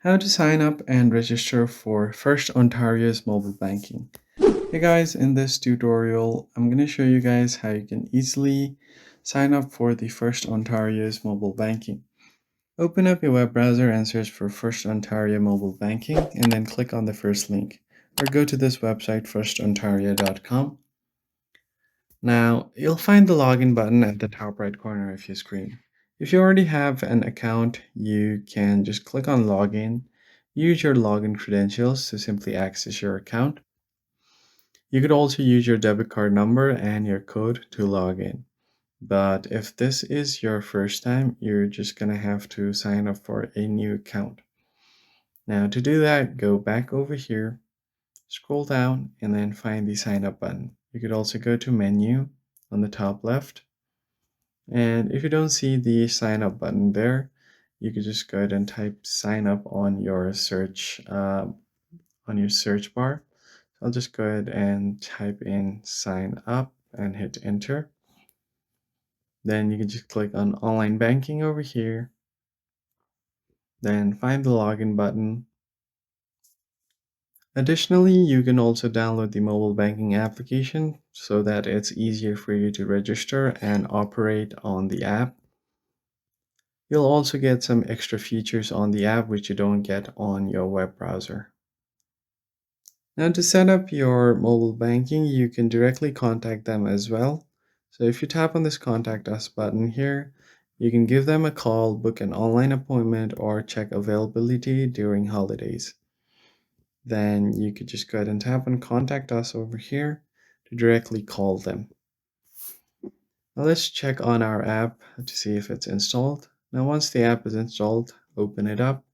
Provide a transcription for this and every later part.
How to sign up and register for FirstOntario's mobile banking. Hey guys, in this tutorial, I'm going to show you guys how you can easily sign up for the FirstOntario's mobile banking. Open up your web browser and search for FirstOntario Mobile Banking and then click on the first link or go to this website FirstOntario.com. Now, you'll find the login button at the top right corner of your screen. If you already have an account, you can just click on Login. Use your login credentials to simply access your account. You could also use your debit card number and your code to log in. But if this is your first time, you're just going to have to sign up for a new account. Now, to do that, go back over here, scroll down, and then find the sign up button. You could also go to Menu on the top left. And if you don't see the sign up button there, you could just go ahead and type sign up on your search bar. I'll just go ahead and type in sign up and hit enter. Then you can just click on online banking over here. Then find the login button. Additionally, you can also download the mobile banking application so that it's easier for you to register and operate on the app. You'll also get some extra features on the app which you don't get on your web browser. Now to set up your mobile banking, you can directly contact them as well. So if you tap on this contact us button here, you can give them a call, book an online appointment, or check availability during holidays. Then you could just go ahead and tap on contact us over here to directly call them. Now let's check on our app to see if it's installed. Now once the app is installed, open it up.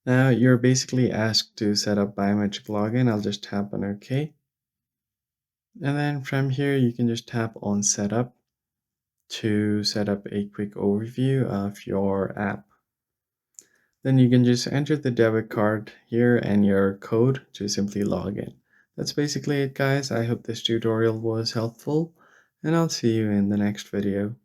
Now you're basically asked to set up biometric login. I'll just tap on OK. And then from here, you can just tap on setup to set up a quick overview of your app. Then you can just enter the debit card here and your code to simply log in. That's basically it, guys. I hope this tutorial was helpful, and I'll see you in the next video.